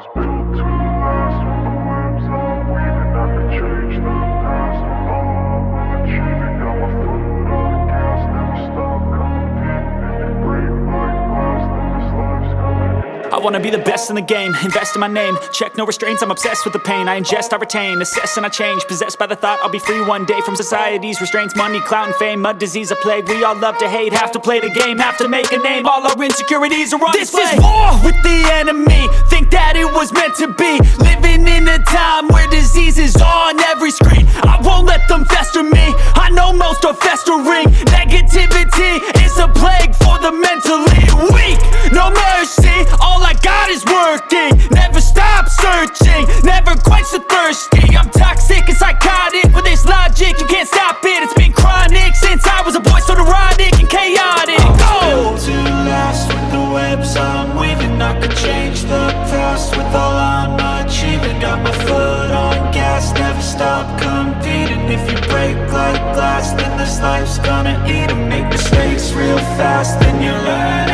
was built to last. With the webs I'm weaving, I could change the past. With all I'm achieving, got my foot on gas. Never stop competing. If you break like glass, then this life's gonna end. I wanna be the best in the game, invest in my name. Check no restraints, I'm obsessed with the pain. I ingest, I retain, assess and I change. Possessed by the thought I'll be free one day from society's restraints. Money, clout and fame, mud, disease, a plague. We all love to hate, have to play the game, have to make a name. All our insecurities are on display. This is war with the enemy, think that it was meant to be. Living in a time where disease is on every screen. I won't let them fester me, I know most are festering. Negativity is a plague for the mentally weak. No mercy, all I got is working. Never stop searching, never quench the thirsty. I'm toxic and psychotic, with this logic you can't stop it. It's been chronic since I was a boy, so neurotic and chaotic. Built to last. With the webs I'm weaving, I could change the past. With all I'm achieving, got my foot on gas. Never stop competing. If you break like glass, then this life's gonna eat 'em. Make mistakes real fast, then you learn